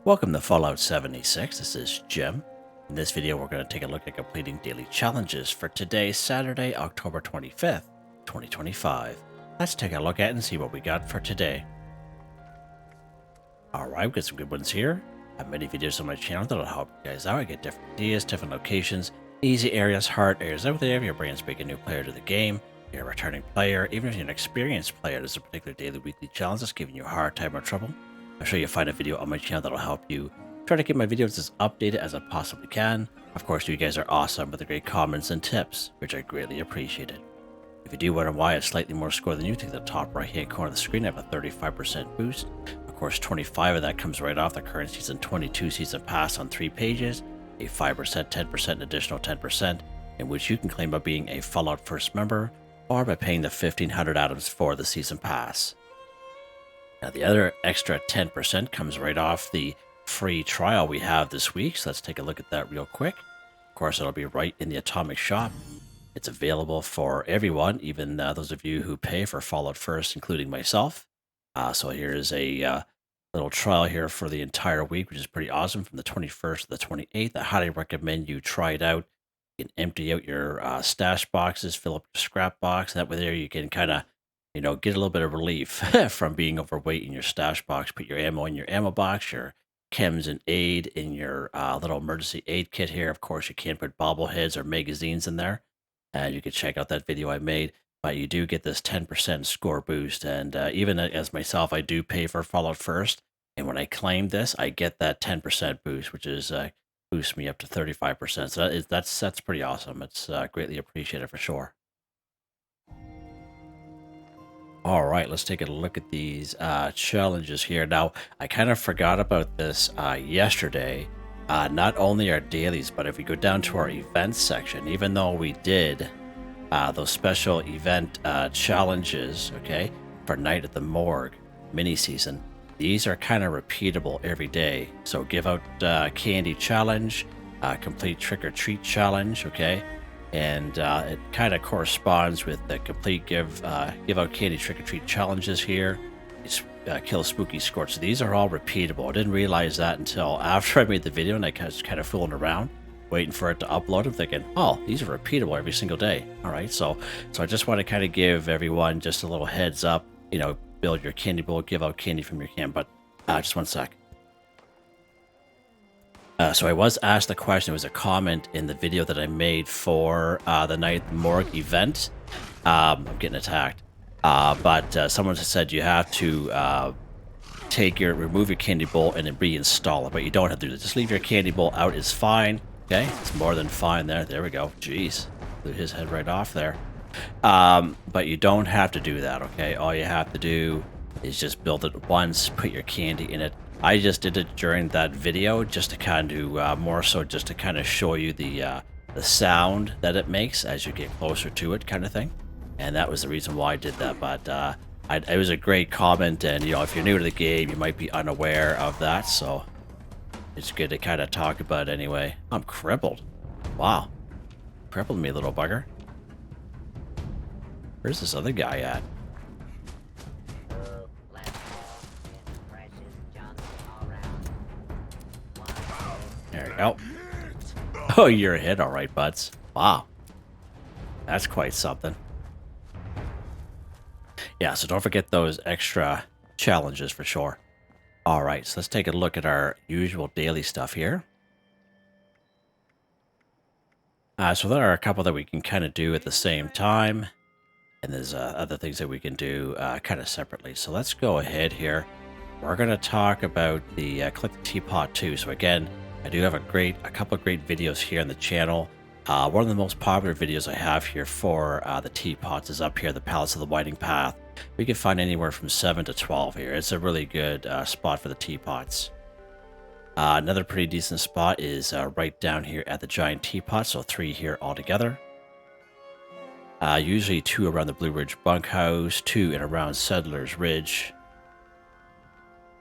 Welcome to Fallout 76. This is Jim. In this video, we're going to take a look at completing daily challenges for today, Saturday, October 25th, 2025. Let's take a look at it and see what we got for today. Alright, we've got some good ones here. I have many videos on my channel that'll help you guys out. I get different ideas, different locations, easy areas, hard areas out there. If you're bringing a new player to the game, you're a returning player, even if you're an experienced player, there's a particular daily, weekly challenge that's giving you a hard time or trouble. I'm sure you'll find a video on my channel that'll help you. Try to keep my videos as updated as I possibly can. Of course, you guys are awesome with the great comments and tips, which I greatly appreciated. If you do wonder why I have slightly more score than you, take the top right hand corner of the screen. I have a 35% boost. Of course, 25 of that comes right off the current season 22 season pass on 3 pages, a 5%, 10%, an additional 10%, in which you can claim by being a Fallout First member or by paying the 1500 atoms for the season pass. Now, the other extra 10% comes right off the free trial we have this week, so let's take a look at that real quick. Of course, it'll be right in the Atomic Shop. It's available for everyone, even those of you who pay for Fallout First, including myself. So here's a little trial here for the entire week, which is pretty awesome, from the 21st to the 28th. I highly recommend you try it out. You can empty out your stash boxes, fill up your scrap box, and that way there you can kind of get a little bit of relief from being overweight in your stash box. Put your ammo in your ammo box, your chems and aid in your little emergency aid kit here. Of course, you can't put bobbleheads or magazines in there. You can check out that video I made, but you do get this 10% score boost. And even as myself, I do pay for Fallout First. And when I claim this, I get that 10% boost, which is boosts me up to 35%. So that's pretty awesome. It's greatly appreciated for sure. All right, let's take a look at these challenges here. Now, I kind of forgot about this yesterday. Not only our dailies, but if we go down to our events section, even though we did those special event challenges, okay, for Night at the Morgue mini season, these are kind of repeatable every day. So give out candy challenge, complete trick or treat challenge, okay. And it kind of corresponds with the complete give out candy trick-or-treat challenges here. Kill spooky scorch. So these are all repeatable. I didn't realize that until after I made the video, and I was kind of fooling around, waiting for it to upload. I'm thinking, oh, these are repeatable every single day. All right, so I just want to kind of give everyone just a little heads up. Build your candy bowl, give out candy from your can. But just one sec. So I was asked the question. It was a comment in the video that I made for the Night at the Morgue event. I'm getting attacked. But someone said you have to remove your candy bowl and then reinstall it. But you don't have to do that. Just leave your candy bowl out is fine. Okay, it's more than fine there. There we go. Jeez, blew his head right off there. But you don't have to do that. Okay, all you have to do is just build it once, put your candy in it. I just did it during that video just to kind of more so just to kind of show you the sound that it makes as you get closer to it, kind of thing. And that was the reason why I did that. But it was a great comment, and if you're new to the game, you might be unaware of that. So it's good to kind of talk about it anyway. I'm crippled. Wow, crippled me, little bugger. Where's this other guy at? There we go. Oh, you're a hit, all right, buds. Wow. That's quite something. Yeah, so don't forget those extra challenges for sure. All right, so let's take a look at our usual daily stuff here. So there are a couple that we can kind of do at the same time. And there's other things that we can do kind of separately. So let's go ahead here. We're going to talk about the Click the Teapot 2. So again, I do have a couple of great videos here on the channel. One of the most popular videos I have here for the teapots is up here, the Palace of the Winding Path. We can find anywhere from 7 to 12 here. It's a really good spot for the teapots. Another pretty decent spot is right down here at the Giant Teapot, so 3 here altogether. Usually 2 around the Blue Ridge Bunkhouse, 2 in around Settlers Ridge,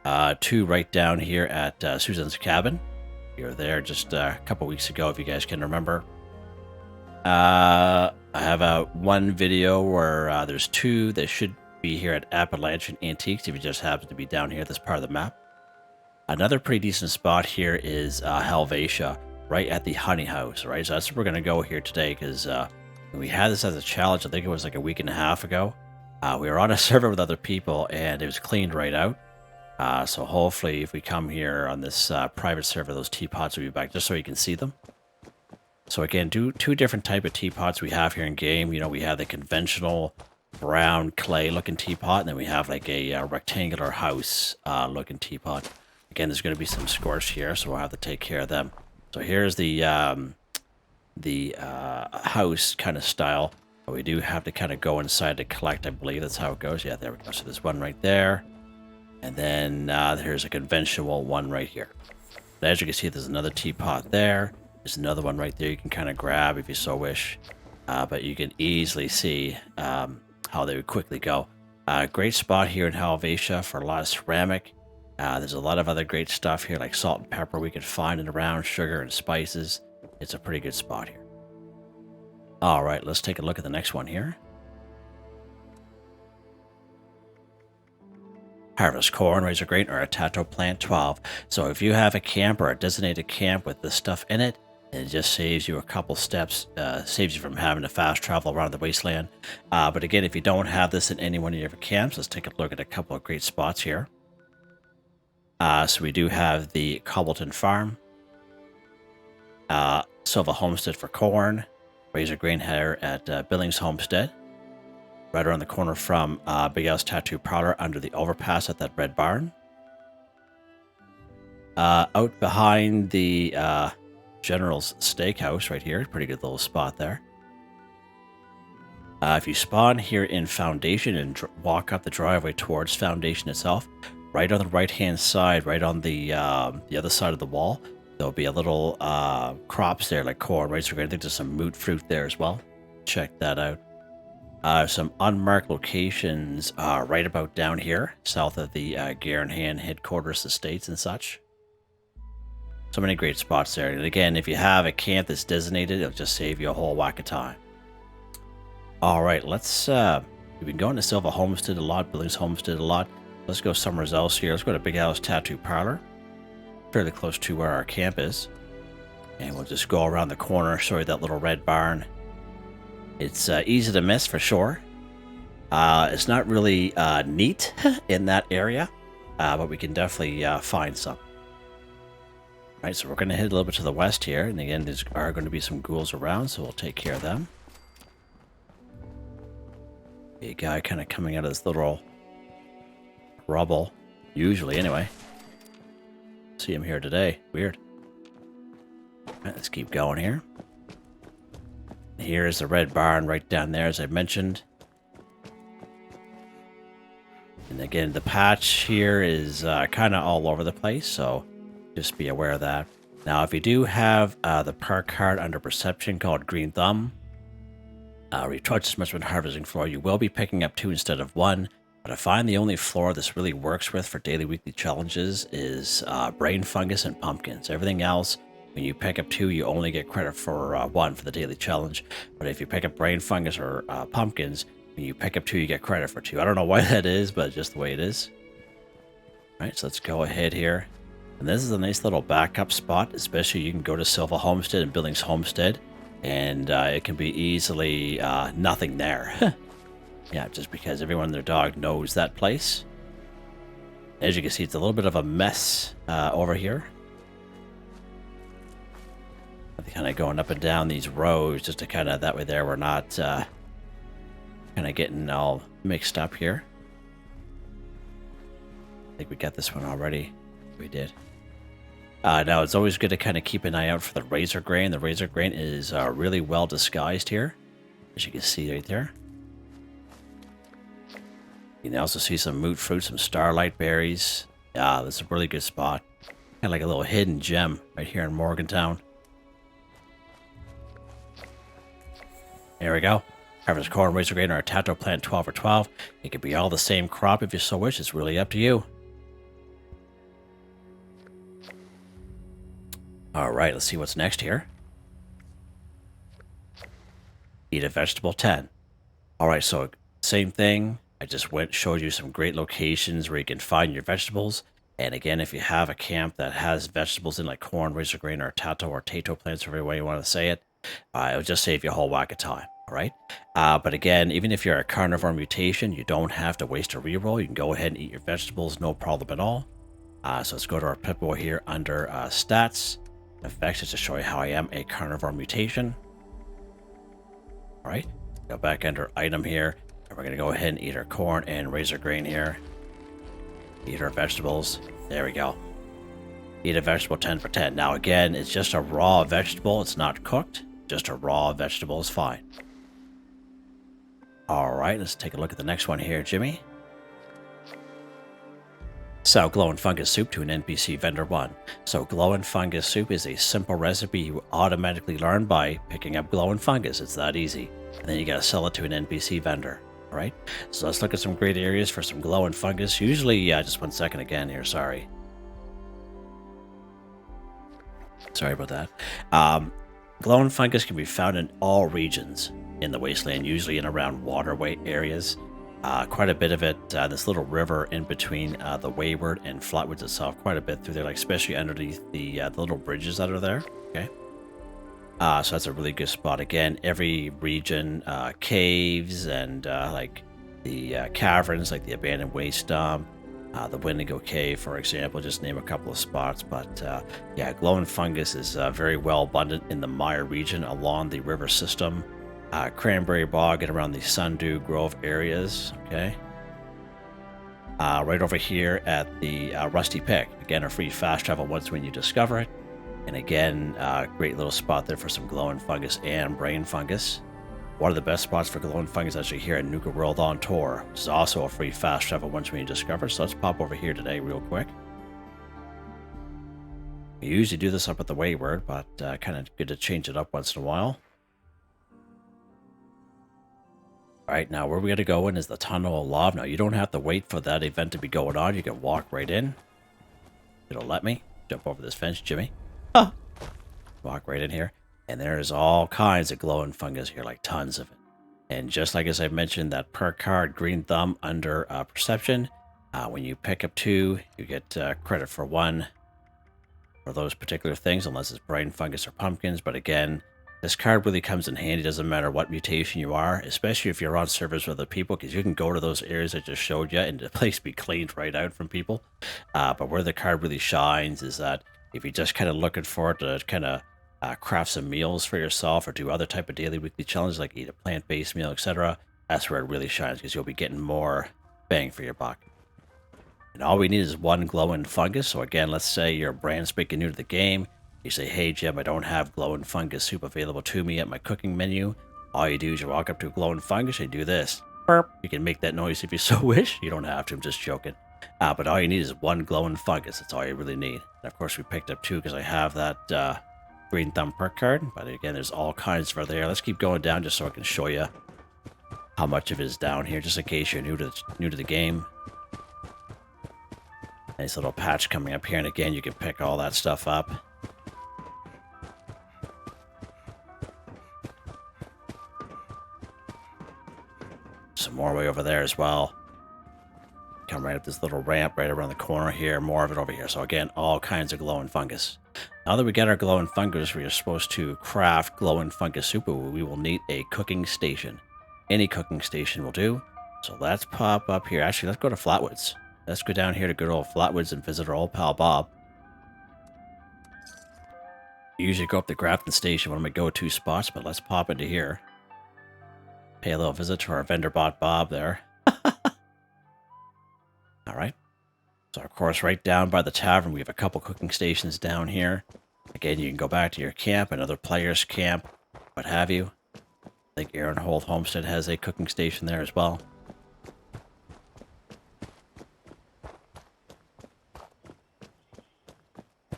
2 right down here at Susan's Cabin. We were there just a couple weeks ago, if you guys can remember. I have one video where there's 2 that should be here at Appalachian Antiques, if you just happen to be down here at this part of the map. Another pretty decent spot here is Helvetia, right at the honey house, right? So that's where we're going to go here today, because we had this as a challenge. I think it was like a week and a half ago. We were on a server with other people, and it was cleaned right out. So hopefully if we come here on this private server, those teapots will be back, just so you can see them. So again, two different type of teapots we have here in game. You know, we have the conventional brown clay looking teapot, and then we have like a rectangular house looking teapot. Again, there's going to be some scorch here, so we'll have to take care of them. So here's the house kind of style. But we do have to kind of go inside to collect. I believe that's how it goes. Yeah, there we go. So there's one right there. And then there's a conventional one right here. And as you can see, there's another teapot there. There's another one right there you can kind of grab if you so wish. But you can easily see how they would quickly go. Great spot here in Helvetia for a lot of ceramic. There's a lot of other great stuff here, like salt and pepper we can find and around, sugar and spices. It's a pretty good spot here. All right, let's take a look at the next one here. Harvest corn, Razorgrain, or a Tato plant 12. So if you have a camp or a designated camp with this stuff in it, it just saves you a couple steps, saves you from having to fast travel around the wasteland. But again, if you don't have this in any one of your camps, let's take a look at a couple of great spots here. So we do have the Cobbleton Farm, Silva Homestead for corn, Razorgrain here at Billings Homestead, right around the corner from Big Al's Tattoo Parlor under the overpass at that red barn. Out behind the General's Steakhouse right here, pretty good little spot there. If you spawn here in Foundation and walk up the driveway towards Foundation itself, right on the right-hand side, right on the other side of the wall, there'll be a little crops there like corn, right? So we're going to think there's some moot fruit there as well. Check that out. Some unmarked locations right about down here, south of the Garenhan headquarters estates and such. So many great spots there. And again, if you have a camp that's designated, it'll just save you a whole whack of time. All right, let's... we've been going to Silva Homestead a lot, Billings Homestead a lot. Let's go somewhere else here. Let's go to Big Al's Tattoo Parlor. Fairly close to where our camp is. And we'll just go around the corner, show you that little red barn. It's easy to miss for sure. It's not really neat in that area, but we can definitely find some. All right, so we're going to head a little bit to the west here. And again, there are going to be some ghouls around, so we'll take care of them. A guy kind of coming out of this little rubble, usually anyway. See him here today. Weird. All right, let's keep going here. Here's the red barn right down there, as I mentioned. And again, the patch here is kind of all over the place, so just be aware of that. Now, if you do have the Perk card under Perception called Green Thumb, retouch this much with harvesting floor, you will be picking up 2 instead of 1. But I find the only floor this really works with for daily weekly challenges is brain fungus and pumpkins. Everything else, when you pick up 2, you only get credit for 1 for the daily challenge. But if you pick up brain fungus or pumpkins, when you pick up 2, you get credit for 2. I don't know why that is, but just the way it is. All right, so let's go ahead here. And this is a nice little backup spot, especially you can go to Silva Homestead and Billings Homestead, and it can be easily nothing there. Yeah, just because everyone and their dog knows that place. As you can see, it's a little bit of a mess over here. They're kind of going up and down these rows just to kind of, that way there we're not kind of getting all mixed up here. I think we got this one already. We did. Now, it's always good to kind of keep an eye out for the Razorgrain. The Razorgrain is really well disguised here, as you can see right there. You can also see some moot fruit, some starlight berries. Yeah, this is a really good spot. Kind of like a little hidden gem right here in Morgantown. There we go. Harvest corn, Razorgrain, or a Tato plant 12 or 12. It could be all the same crop if you so wish. It's really up to you. All right, let's see what's next here. Eat a vegetable 10. All right, so same thing. I just showed you some great locations where you can find your vegetables. And again, if you have a camp that has vegetables in like corn, razorgrain, or Tato plants, whatever way you want to say it, it'll just save you a whole whack of time. All right. But again, even if you're a carnivore mutation, you don't have to waste a reroll. You can go ahead and eat your vegetables, no problem at all. So let's go to our Pippo here under stats, effects, just to show you how I am a carnivore mutation. All right. Go back under item here, and we're going to go ahead and eat our corn and razorgrain here. Eat our vegetables. There we go. Eat a vegetable 10 for 10. Now again, it's just a raw vegetable. It's not cooked. Just a raw vegetable is fine. All right, let's take a look at the next one here, Jimmy. So, glowing fungus soup to an NPC vendor 1. So, glowing fungus soup is a simple recipe you automatically learn by picking up glowing fungus. It's that easy. And then you gotta sell it to an NPC vendor. All right, so let's look at some great areas for some glowing fungus. Usually, just 1 second again here, sorry. Sorry about that. Glowing fungus can be found in all regions in the wasteland, usually in around waterway areas. Quite a bit of it, this little river in between the Wayward and Flatwoods itself, quite a bit through there, like especially underneath the little bridges that are there. Okay, so that's a really good spot. Again, every region, caves and like the caverns, like the abandoned waste dump, the Wendigo Cave, for example, just name a couple of spots. But yeah, glowing fungus is very well abundant in the Mire region along the river system. Cranberry Bog and around the Sundew Grove areas, okay? Right over here at the Rusty Pick. Again, a free fast travel once when you discover it. And again, great little spot there for some glowing fungus and brain fungus. One of the best spots for glowing fungus actually here at Nuka World on Tour, which is also a free fast travel once when you discover. So let's pop over here today real quick. We usually do this up at the Wayward, but kind of good to change it up once in a while. All right, now where we're going to go in is the Tunnel of Love. Now, you don't have to wait for that event to be going on. You can walk right in. It'll let me. Jump over this fence, Jimmy. Ah. Walk right in here. And there's all kinds of glowing fungus here, like tons of it. And just like as I mentioned, that perk card, Green Thumb, under Perception. When you pick up 2, you get credit for 1 for those particular things, unless it's brain fungus or pumpkins. But again, this card really comes in handy, doesn't matter what mutation you are, especially if you're on servers with other people, because you can go to those areas I just showed you and the place be cleaned right out from people. But where the card really shines is that if you're just kind of looking for it to kind of craft some meals for yourself or do other type of daily, weekly challenges like eat a plant-based meal, etc., that's where it really shines, because you'll be getting more bang for your buck. And all we need is 1 glowing fungus. So again, let's say you're brand spanking new to the game. You say, hey, Jim, I don't have glowing fungus soup available to me at my cooking menu. All you do is you walk up to a glowing fungus and you do this. Burp. You can make that noise if you so wish. You don't have to. I'm just joking. But all you need is 1 glowing fungus. That's all you really need. And of course, we picked up 2 because I have that Green Thumb perk card. But again, there's all kinds for there. Let's keep going down just so I can show you how much of it is down here, just in case you're new to the game. Nice little patch coming up here. And again, you can pick all that stuff up. Some more way over there as well. Come right up this little ramp right around the corner here. More of it over here. So again, all kinds of glowing fungus. Now that we get our glowing fungus, we are supposed to craft glowing fungus soup. We will need a cooking station. Any cooking station will do. So let's pop up here. Actually, let's go to Flatwoods. Let's go down here to good old Flatwoods and visit our old pal Bob. You usually go up the Grafton Station, one of my go-to spots, but let's pop into here. Pay a little visit to our vendor bot Bob there. All right. So, of course, right down by the tavern, we have a couple cooking stations down here. Again, you can go back to your camp, another player's camp, what have you. I think Aaron Holt Homestead has a cooking station there as well.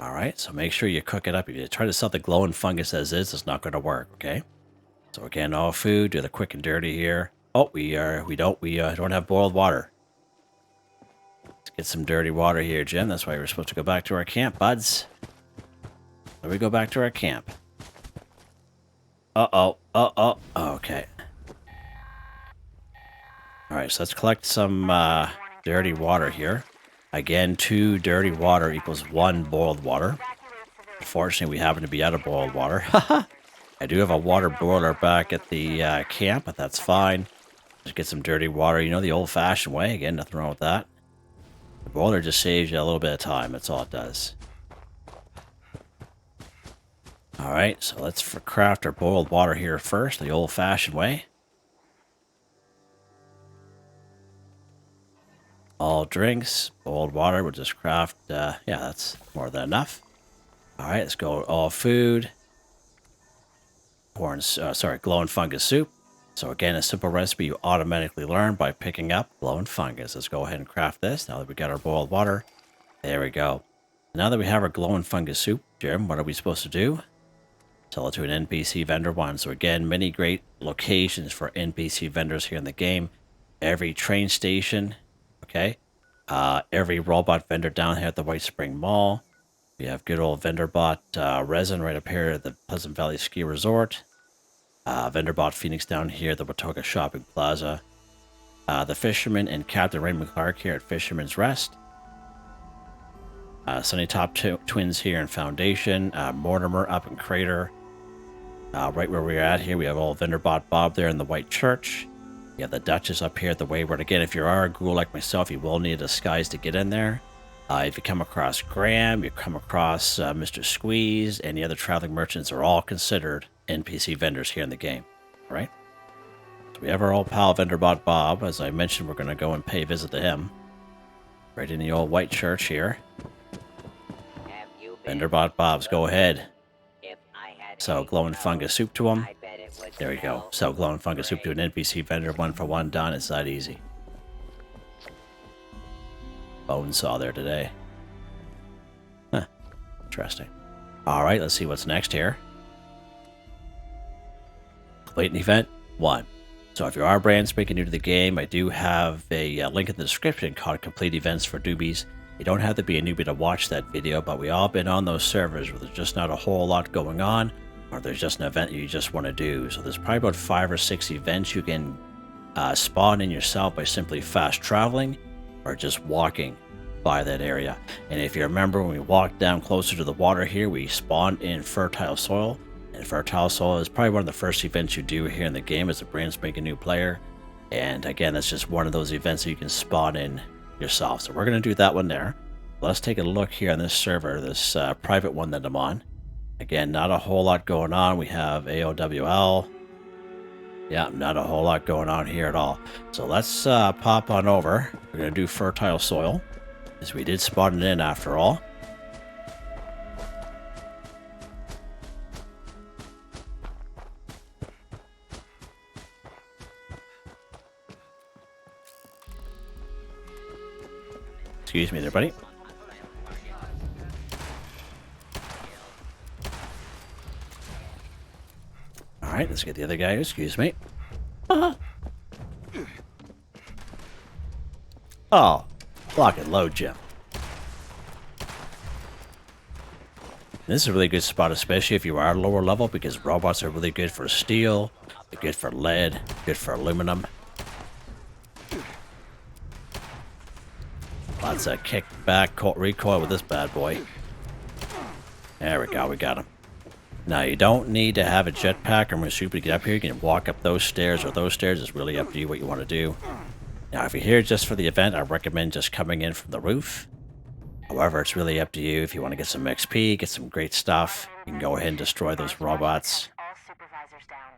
All right, so make sure you cook it up. If you try to sell the glowing fungus as is, it's not going to work, okay? So again, all food, do the quick and dirty here. Oh, we don't have boiled water. Let's get some dirty water here, Jim. That's why we're supposed to go back to our camp, buds. So we go back to our camp. Okay. All right, so let's collect some dirty water here. Again, 2 dirty water equals 1 boiled water. Unfortunately, we happen to be out of boiled water. I do have a water boiler back at the camp, but that's fine. Just get some dirty water, you know, the old-fashioned way. Again, nothing wrong with that. The boiler just saves you a little bit of time. That's all it does. Alright, so let's craft our boiled water here first, the old-fashioned way. All drinks, boiled water, we'll just craft, yeah, that's more than enough. Alright, let's go all food. Glowing fungus soup. So again, a simple recipe you automatically learn by picking up glowing fungus. Let's go ahead and craft this now that we got our boiled water. There we go. Now that we have our glowing fungus soup, Jim, what are we supposed to do? Sell it to an NPC vendor one. So again, many great locations for NPC vendors here in the game. Every train station, okay? Every robot vendor down here at the White Spring Mall. We have good old vendor bot resin right up here at the Pleasant Valley Ski Resort. Vendor bot Phoenix down here at the Watoga Shopping Plaza. The Fisherman and Captain Raymond Clark here at Fisherman's Rest. Sunny Top Twins here in Foundation. Mortimer up in Crater. Right where we're at here, we have old vendor bot Bob there in the White Church. You have the Duchess up here at the Wayward. Again, if you are a ghoul like myself, you will need a disguise to get in there. If you come across Graham, you come across Mr. Squeeze, any other traveling merchants are all considered NPC vendors here in the game. All right? So we have our old pal Vendorbot Bob. As I mentioned, we're going to go and pay a visit to him. Right in the old White Church here. Vendorbot Bob's, go ahead. So glowing fungus soup to him. There we go. So glowing fungus soup to an NPC vendor, 1 for 1 done. It's that easy. Bonesaw there today. Huh. Interesting. Alright, let's see what's next here. Complete an event 1. So if you are brand spanking new to the game, I do have a link in the description called Complete Events for Newbies. You don't have to be a newbie to watch that video, but we all been on those servers where there's just not a whole lot going on, or there's just an event you just want to do. So there's probably about 5 or 6 events you can spawn in yourself by simply fast traveling or just walking by that area. And if you remember, when we walked down closer to the water here, we spawned in fertile soil. And fertile soil is probably one of the first events you do here in the game as a brand spanking new player. And again, that's just one of those events that you can spawn in yourself. So we're going to do that one there. Let's take a look here on this server, this private one that I'm on. Again, not a whole lot going on. We have AOWL. Yeah, not a whole lot going on here at all. So let's pop on over. We're going to do fertile soil, as we did spawn it in after all. Excuse me there, buddy. Alright, let's get the other guy. Excuse me. Oh, lock and load, Jim. This is a really good spot, especially if you are lower level, because robots are really good for steel, they're good for lead, good for aluminum. Lots of kick back recoil with this bad boy. There we go, we got him. Now, you don't need to have a jetpack or super to get up here. You can walk up those stairs or those stairs. It's really up to you what you want to do. Now, if you're here just for the event, I recommend just coming in from the roof. However, it's really up to you. If you want to get some XP, get some great stuff, you can go ahead and destroy those robots.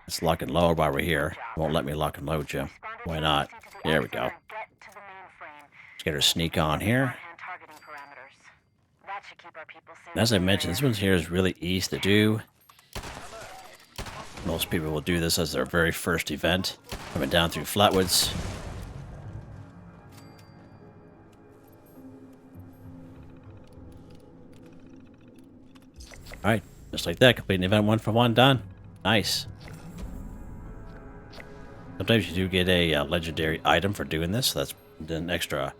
Let's lock and load while we're here. Won't let me lock and load, Jim. Why not? There we go. Let's get our sneak on here. And as I mentioned, this one here is really easy to do. Most people will do this as their very first event, coming down through Flatwoods. Alright, just like that, completing event 1 for 1 done. Nice. Sometimes you do get a legendary item for doing this, so that's an extra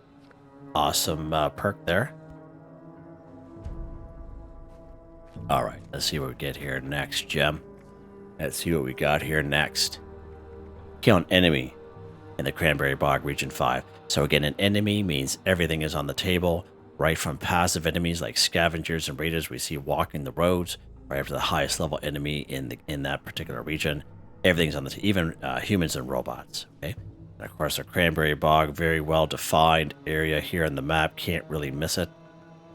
awesome perk there. Alright, let's see what we get here next, Gem. Let's see what we got here next. Kill an enemy in the Cranberry Bog Region 5. So again, an enemy means everything is on the table. right from passive enemies like scavengers and raiders we see walking the roads, right up to the highest level enemy in that particular region. Everything's on the even humans and robots. Okay, and of course the Cranberry Bog, very well defined area here on the map. Can't really miss it.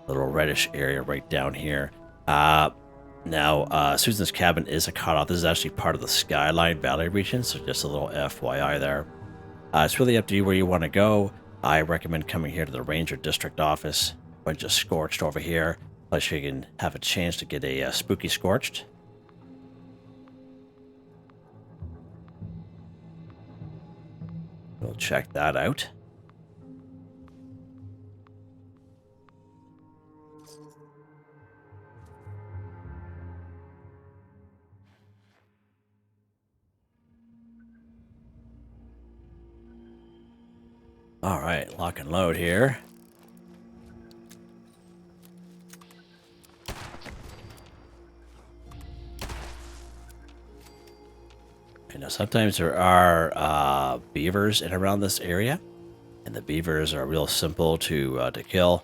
Little reddish area right down here. Now, Susan's cabin is a cutoff. This is actually part of the Skyline Valley region, so just a little FYI there. It's really up to you where you want to go. I recommend coming here to the Ranger District office. Bunch of Scorched over here. Plus you can have a chance to get a Spooky Scorched. We'll check that out. All right, lock and load here. You know, sometimes there are beavers in around this area, and the beavers are real simple to kill.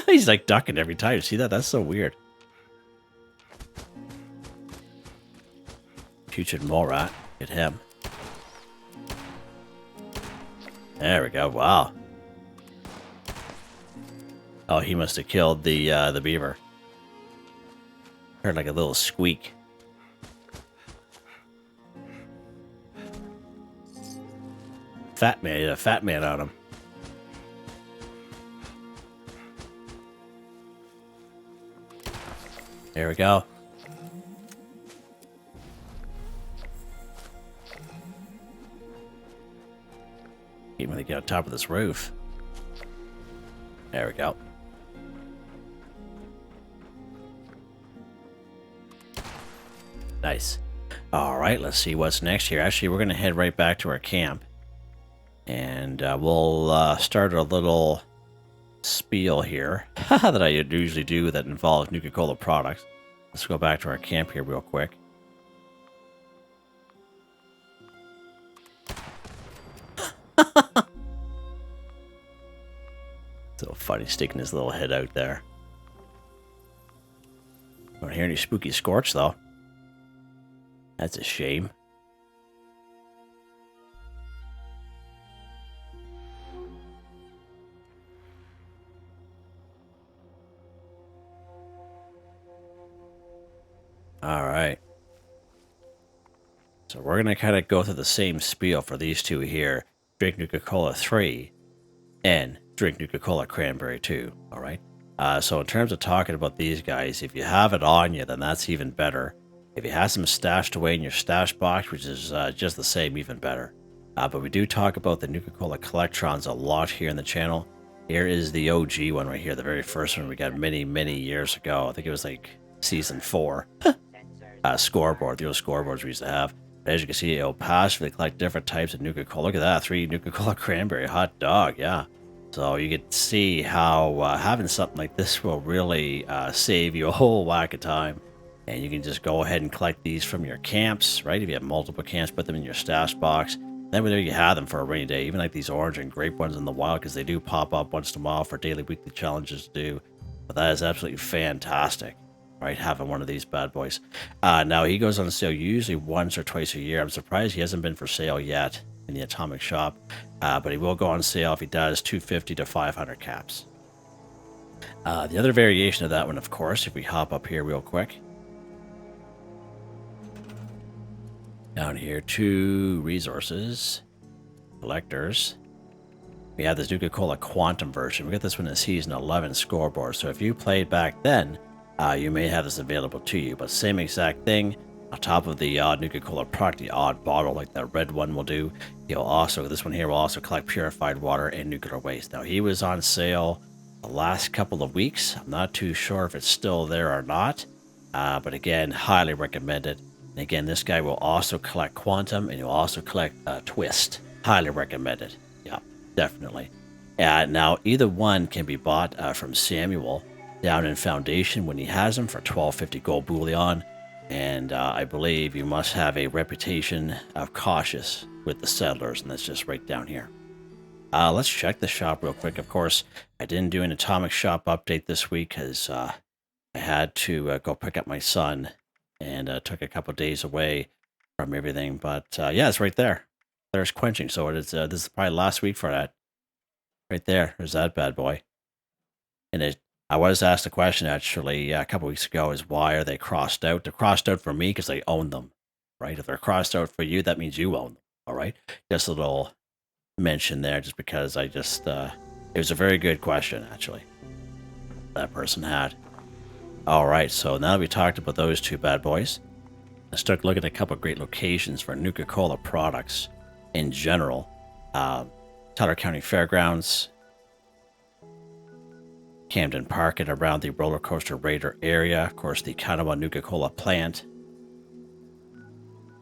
He's like ducking every time. You see that? That's so weird. Putrid mole rat. Get him. There we go. Wow. Oh, he must have killed the beaver. Heard like a little squeak. Fat man, yeah, fat man on him. There we go. Can't really get on top of this roof. There we go. Nice. All right, let's see what's next here. Actually, we're going to head right back to our camp. And we'll start a little spiel here that I usually do that involves Nuka-Cola products. Let's go back to our camp here real quick. So funny, sticking his little head out there. Don't hear any spooky Scorch, though. That's a shame. All right. So we're going to kind of go through the same spiel for these two here. Drink Nuka-Cola 3 and drink Nuka-Cola Cranberry 2. All right. So in terms of talking about these guys, if you have it on you, then that's even better. If you have some stashed away in your stash box, which is just the same, even better. But we do talk about the Nuka-Cola Collectrons a lot here in the channel. Here is the OG one right here, the very first one we got many, many years ago. I think it was like season 4. Scoreboard, the old scoreboards we used to have. But as you can see, it'll passively collect different types of Nuka-Cola. Look at that, 3 Nuka-Cola Cranberry, hot dog, yeah. So you can see how having something like this will really save you a whole whack of time. And you can just go ahead and collect these from your camps, right? If you have multiple camps, put them in your stash box. Then there you have them for a rainy day. Even like these orange and grape ones in the wild, because they do pop up once in a while for daily, weekly challenges to do. But that is absolutely fantastic, right? Having one of these bad boys. Now, he goes on sale usually once or twice a year. I'm surprised he hasn't been for sale yet in the Atomic Shop. But he will go on sale if he does 250 to 500 caps. The other variation of that one, of course, if we hop up here real quick. Down here, 2 resources, collectors. We have this Nuka-Cola Quantum version. We got this one in Season 11 scoreboard. So if you played back then, you may have this available to you. But same exact thing. On top of the odd Nuka-Cola product, the odd bottle like that red one will do. He'll also, this one here will also collect purified water and nuclear waste. Now he was on sale the last couple of weeks. I'm not too sure if it's still there or not. But again, highly recommended. And again, this guy will also collect Quantum, and he'll also collect Twist. Highly recommended. Yeah, definitely. Now, either one can be bought from Samuel down in Foundation when he has them for 1250 gold bullion. And I believe you must have a reputation of cautious with the settlers, and that's just right down here. Let's check the shop real quick. Of course, I didn't do an Atomic Shop update this week because I had to go pick up my son and took a couple days away from everything. But yeah, it's right there. There's quenching. So it is, this is probably last week for that. Right there. There's that bad boy. And I was asked a question actually a couple weeks ago is why are they crossed out? They're crossed out for me because they own them, right? If they're crossed out for you, that means you own them. All right. Just a little mention there just because I just, it was a very good question actually that person had. All right. So now that we talked about those two bad boys, let's start looking at a couple of great locations for Nuka-Cola products in general. Tato County Fairgrounds, Camden Park and around the Roller Coaster Raider area. Of course, the Kanawha Nuka-Cola plant.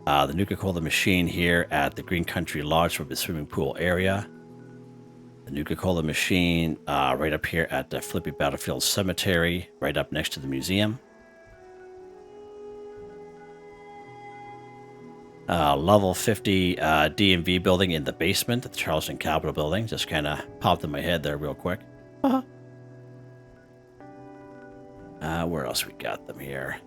The Nuka-Cola machine here at the Green Country Lodge for the swimming pool area. The Nuka-Cola machine right up here at the Flippy Battlefield Cemetery, right up next to the museum. Level 50 DMV building in the basement at the Charleston Capitol building. Just kind of popped in my head there real quick. Where else we got them here?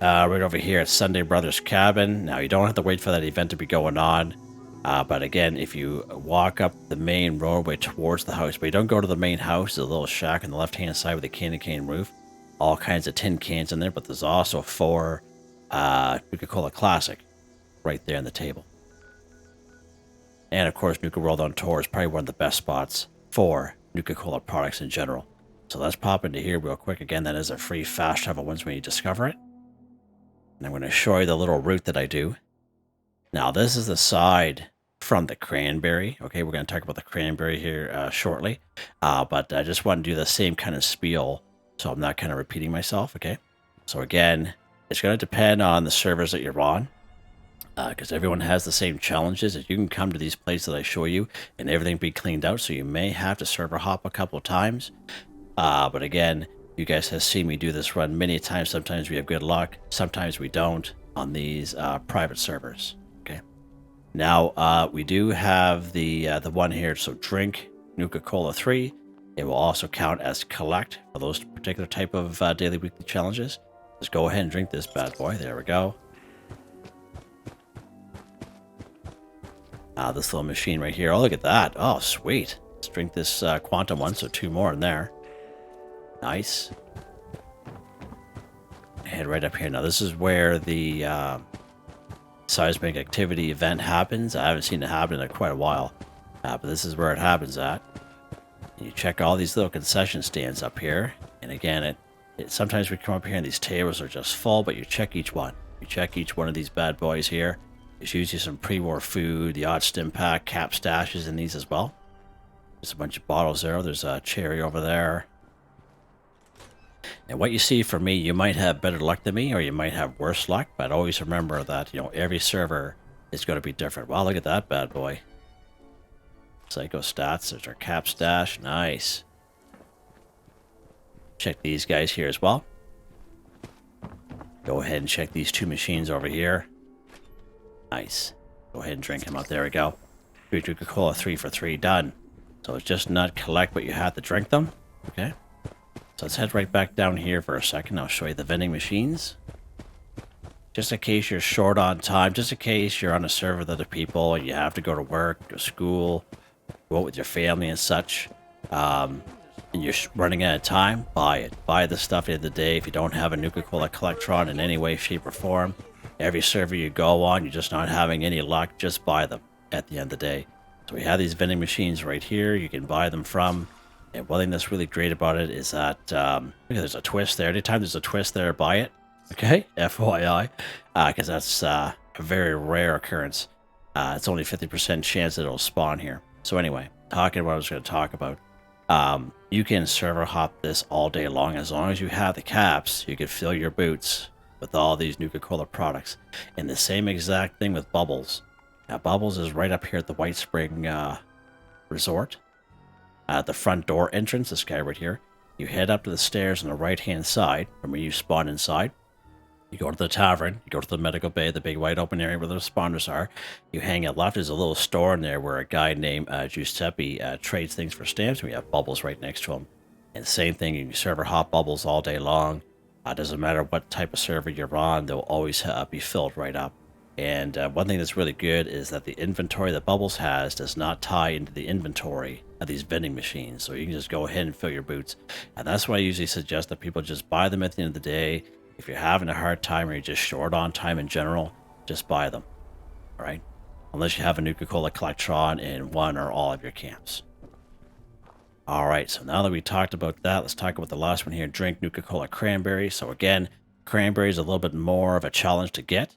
Right over here at Sunday Brothers Cabin. Now, you don't have to wait for that event to be going on. But again, if you walk up the main roadway towards the house, but you don't go to the main house, there's a little shack on the left-hand side with a candy cane roof. All kinds of tin cans in there, but there's also 4 Nuka-Cola Classic right there on the table. And of course, Nuka World on Tour is probably one of the best spots for Nuka-Cola products in general. So let's pop into here real quick. Again, that is a free fast travel once when you discover it. And I'm going to show you the little route that I do. Now, this is the side from the Cranberry. Okay, we're going to talk about the Cranberry here shortly. But I just want to do the same kind of spiel so I'm not kind of repeating myself, okay? So again, it's going to depend on the servers that you're on. Because everyone has the same challenges. You can come to these places that I show you and everything be cleaned out. So you may have to server hop a couple of times. But again, you guys have seen me do this run many times. Sometimes we have good luck. Sometimes we don't on these private servers. Okay. Now, we do have the one here. So drink Nuka-Cola 3. It will also count as collect for those particular type of daily weekly challenges. Let's go ahead and drink this bad boy. There we go. This little machine right here. Oh, look at that. Oh, sweet. Let's drink this quantum one. So 2 more in there. Nice. And right up here. Now, this is where the seismic activity event happens. I haven't seen it happen in quite a while. But this is where it happens at. And you check all these little concession stands up here. And again, sometimes we come up here and these tables are just full, but you check each one. You check each one of these bad boys here. There's usually some pre-war food, the odd stim pack, cap stashes in these as well. There's a bunch of bottles there. There's a cherry over there. And what you see from me, you might have better luck than me, or you might have worse luck, but always remember that, every server is going to be different. Wow, look at that bad boy. Psycho stats, there's our cap stash. Nice. Check these guys here as well. Go ahead and check these 2 machines over here. Nice. Go ahead and drink them out. There we go. Nuka-Cola 3 for 3. Done. So it's just not collect, but you have to drink them. Okay. So let's head right back down here for a second. I'll show you the vending machines. Just in case you're short on time, just in case you're on a server with other people and you have to go to work, go to school, go out with your family and such, and you're running out of time, buy it. Buy the stuff at the end of the day. If you don't have a Nuka-Cola Collectron in any way, shape, or form, every server you go on, you're just not having any luck, just buy them at the end of the day. So we have these vending machines right here you can buy them from. And one thing that's really great about it is that, there's a twist there. Anytime there's a twist there, buy it. Okay? FYI. Because that's a very rare occurrence. It's only 50% chance that it'll spawn here. So anyway, talking about what I was going to talk about. You can server hop this all day long. As long as you have the caps, you can fill your boots with all these Nuka-Cola products. And the same exact thing with Bubbles. Now, Bubbles is right up here at the White Spring Resort. At the front door entrance, this guy right here. You head up to the stairs on the right-hand side from where you spawn inside. You go to the tavern, you go to the medical bay, the big wide open area where the spawners are. You hang out left, there's a little store in there where a guy named Giuseppe trades things for stamps. We have bubbles right next to him. And same thing, you can serve hot bubbles all day long. Doesn't matter what type of server you're on, they'll always be filled right up. And one thing that's really good is that the inventory that Bubbles has does not tie into the inventory of these vending machines. So you can just go ahead and fill your boots. And that's why I usually suggest that people just buy them at the end of the day. If you're having a hard time or you're just short on time in general, just buy them. All right? Unless you have a Nuka-Cola Collectron in one or all of your camps. All right, so now that we talked about that, let's talk about the last one here, drink Nuka-Cola Cranberry. So again, Cranberry is a little bit more of a challenge to get.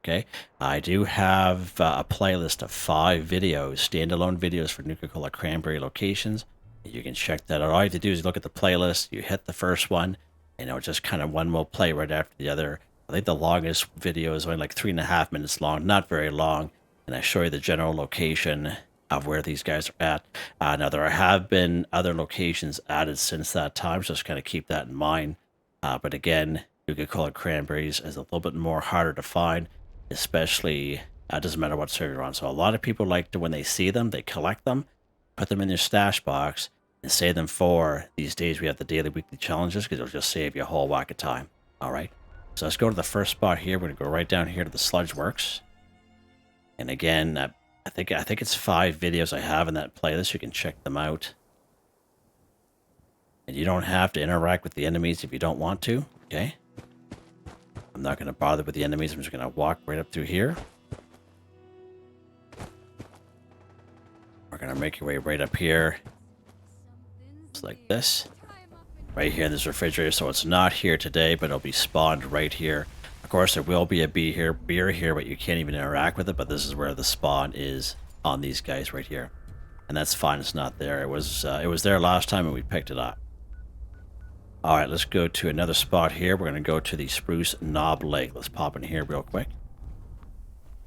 Okay, I do have a playlist of 5 videos, standalone videos for Nuka-Cola Cranberry locations. You can check that out. All you have to do is look at the playlist, you hit the first one, and it'll just kind of one will play right after the other. I think the longest video is only like 3.5 minutes long, not very long, and I show you the general location of where these guys are at. Now, there have been other locations added since that time, so just kind of keep that in mind. But again, Nuka-Cola Cranberries is a little bit more harder to find. Especially, it doesn't matter what server you're on. So a lot of people like to, when they see them, they collect them, put them in their stash box, and save them for these days we have the daily, weekly challenges, because it'll just save you a whole whack of time. All right. So let's go to the first spot here. We're gonna go right down here to the Sludge Works. And again, I think it's 5 videos I have in that playlist. You can check them out. And you don't have to interact with the enemies if you don't want to. Okay. I'm not going to bother with the enemies. I'm just going to walk right up through here. We're going to make your way right up here. Just like this. Right here in this refrigerator. So it's not here today, but it'll be spawned right here. Of course, there will be a beer here, but you can't even interact with it. But this is where the spawn is on these guys right here. And that's fine. It's not there. It was there last time and we picked it up. All right, let's go to another spot here. We're going to go to the Spruce Knob Lake. Let's pop in here real quick.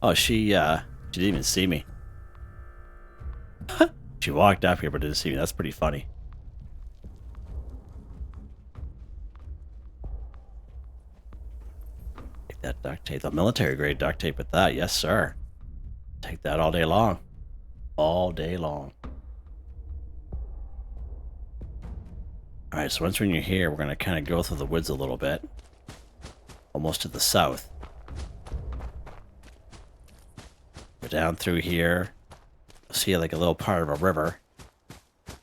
Oh, she didn't even see me. She walked up here but didn't see me. That's pretty funny. Take that duct tape. The military grade duct tape with that. Yes, sir. Take that all day long. All day long. Alright, so once when you're here, we're going to kind of go through the woods a little bit. Almost to the south. Go down through here. You'll see like a little part of a river.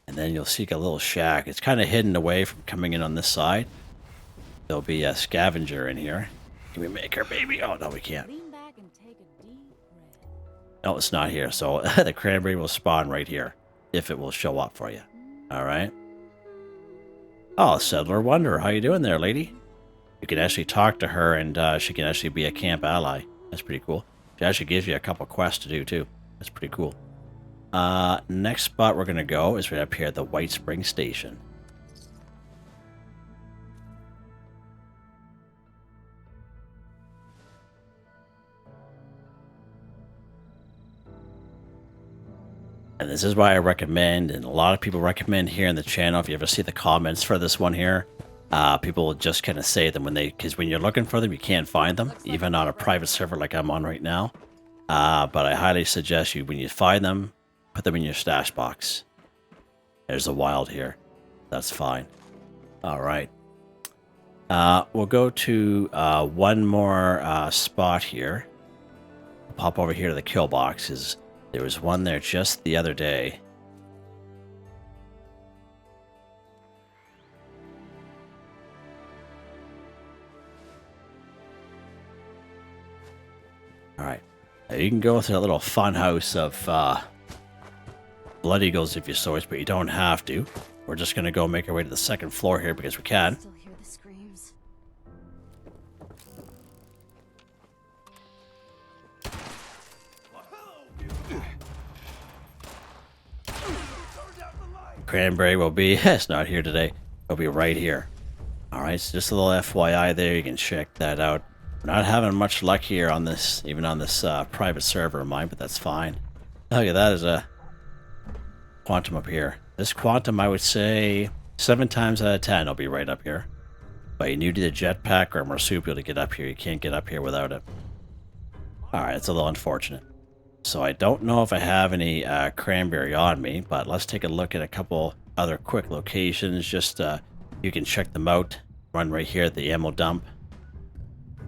And then you'll see a little shack. It's kind of hidden away from coming in on this side. There'll be a scavenger in here. Can we make her baby? Oh, no, we can't. No, it's not here. So the cranberry will spawn right here. If it will show up for you. Alright. Oh, Settler Wonder, how you doing there, lady? You can actually talk to her, and she can actually be a camp ally. That's pretty cool. She actually gives you a couple quests to do, too. That's pretty cool. Next spot we're going to go is right up here at the White Spring Station. And this is why I recommend, and a lot of people recommend here in the channel, if you ever see the comments for this one here, people will just kind of say them because when you're looking for them, you can't find them, even on a private server like I'm on right now. But I highly suggest you, when you find them, put them in your stash box. There's a wild here. That's fine. All right. We'll go to one more spot here. We'll pop over here to the kill boxes. There was one there just the other day. Alright. Now you can go to a little fun house of Blood Eagles if you so wish, but you don't have to. We're just going to go make our way to the second floor here because we can. Still hear the screams. Cranberry will be, it's not here today, it'll be right here. Alright, so just a little FYI there, you can check that out. We're not having much luck here on this, even on this private server of mine, but that's fine. Look at that, is a quantum up here. This quantum, I would say, 7 times out of 10 will be right up here. But you need the jetpack or a marsupial to get up here. You can't get up here without it. Alright, it's a little unfortunate. So I don't know if I have any cranberry on me, but let's take a look at a couple other quick locations. Just you can check them out. One right here at the ammo dump.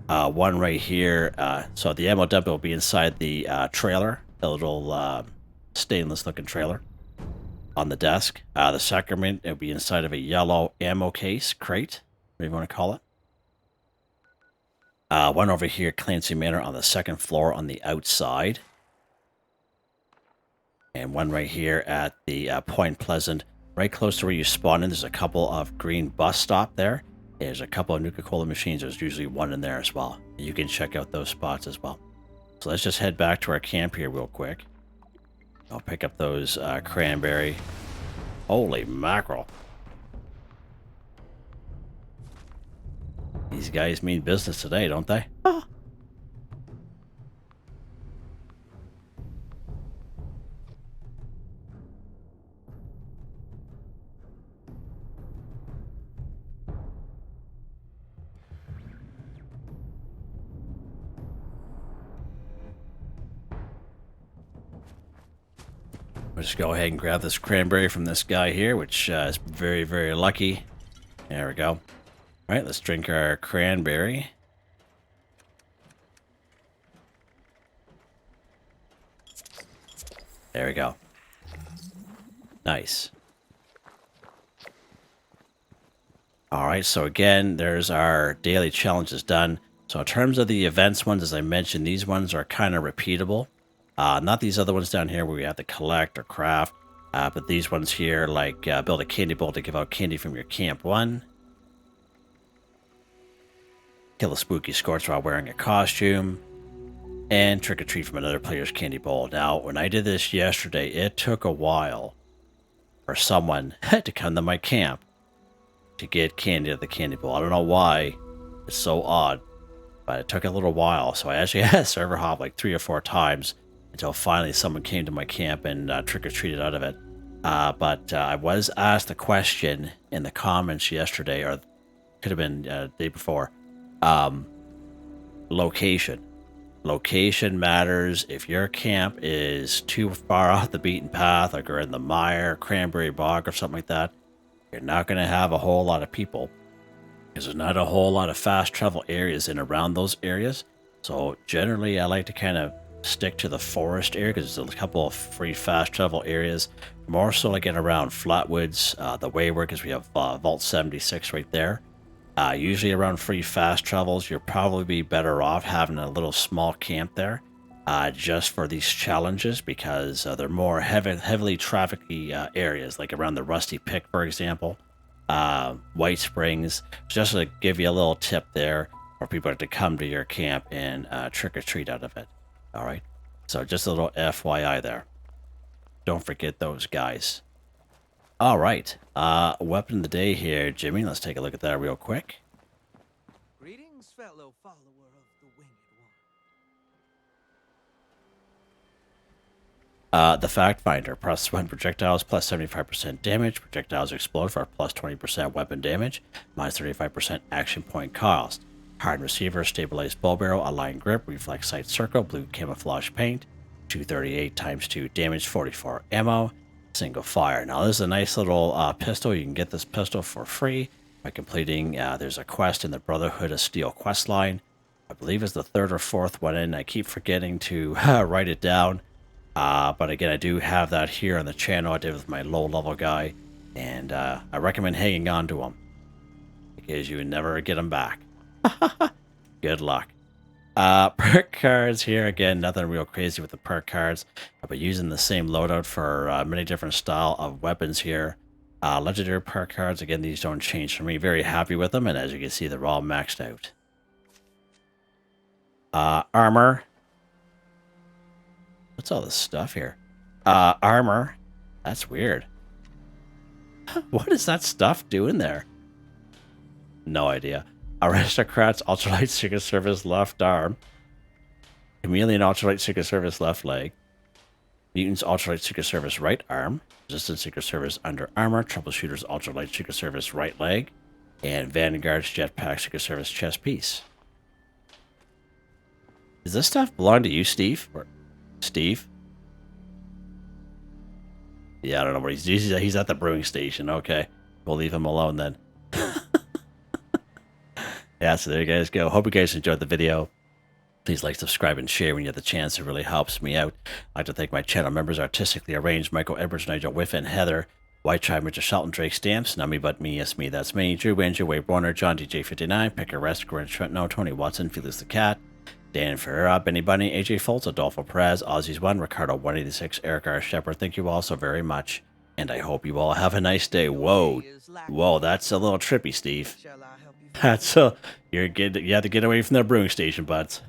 One right here. So the ammo dump will be inside the trailer, the little stainless looking trailer on the desk. The sacrament will be inside of a yellow ammo case, crate, whatever you want to call it. One over here, Clancy Manor on the second floor on the outside. And one right here at the Point Pleasant, right close to where you spawn in. There's a couple of green bus stop there. There's a couple of Nuka-Cola machines. There's usually one in there as well. You can check out those spots as well. So let's just head back to our camp here real quick. I'll pick up those cranberry. Holy mackerel. These guys mean business today, don't they? Oh. We'll just go ahead and grab this cranberry from this guy here, which is very, very lucky. There we go. All right, let's drink our cranberry. There we go. Nice. All right, so again, there's our daily challenges done. So in terms of the events ones, as I mentioned, these ones are kind of repeatable. Not these other ones down here where we have to collect or craft, but these ones here, like build a candy bowl to give out candy from your Camp 1. Kill a spooky scorch while wearing a costume. And trick or treat from another player's candy bowl. Now, when I did this yesterday, it took a while for someone to come to my camp to get candy at the candy bowl. I don't know why. It's so odd. But it took a little while. So I actually had to server hop like 3 or 4 times until finally someone came to my camp and trick-or-treated out of it. But I was asked a question in the comments yesterday, or could have been the day before. Location. Location matters. If your camp is too far off the beaten path, like you're in the mire, cranberry bog, or something like that, you're not going to have a whole lot of people. Because there's not a whole lot of fast travel areas in around those areas. So generally, I like to kind of stick to the forest area because there's a couple of free fast travel areas. More so like in around Flatwoods, the Wayward, because we have Vault 76 right there. Usually around free fast travels, you'll probably be better off having a little small camp there just for these challenges because they're more heavily trafficky areas, like around the Rusty Pick, for example. White Springs, just to give you a little tip there for people to come to your camp and trick-or-treat out of it. All right, so just a little FYI there. Don't forget those guys. All right, weapon of the day here, Jimmy. Let's take a look at that real quick. Greetings, fellow follower of the Winged One. The Fact Finder. Plus 1 projectiles, plus 75% damage. Projectiles explode for plus 20% weapon damage, minus 35% action point cost. Hard receiver, stabilized bow barrel, aligned grip, reflex sight circle, blue camouflage paint, 238 times 2 damage, 44 ammo, single fire. Now this is a nice little pistol. You can get this pistol for free by completing, there's a quest in the Brotherhood of Steel quest line. I believe it's the 3rd or 4th one in. I keep forgetting to write it down. But again, I do have that here on the channel. I did with my low level guy. And I recommend hanging on to them because you would never get them back. Good luck. Perk cards here. Again, nothing real crazy with the perk cards. But using the same loadout for many different style of weapons here. Legendary perk cards. Again, these don't change for me. Very happy with them. And as you can see, they're all maxed out. Armor. What's all this stuff here? Armor. That's weird. What is that stuff doing there? No idea. Aristocrats, Ultralight Secret Service left arm. Chameleon Ultralight Secret Service left leg. Mutants Ultralight Secret Service right arm. Resistance Secret Service under armor. Troubleshooters Ultralight Secret Service right leg. And Vanguard's Jetpack Secret Service chest piece. Does this stuff belong to you, Steve? Or Steve? Yeah, I don't know where he's at the brewing station. Okay. We'll leave him alone then. Yeah, so there you guys go. Hope you guys enjoyed the video. Please like, subscribe, and share when you have the chance. It really helps me out. I'd like to thank my channel members, Artistically Arranged, Michael Edwards, Nigel Wiffen, Heather, Whitetribe, Mr. Shelton, Drake Stamps, NotMeButMeYesMeThatsMe, Drew Andrew, Wade Warner, John DJ59, Picker Rest, Grinch Trentno, Tony Watson, Felix the Cat, Dan Ferreira, Benny Bunny, AJ Foltz, Adolfo Perez, Aussies1, Ricardo 186, Eric R. Shepard. Thank you all so very much. And I hope you all have a nice day. Whoa. Whoa, that's a little trippy, Steve. Shall I help you? That's you have to get away from that brewing station, buds.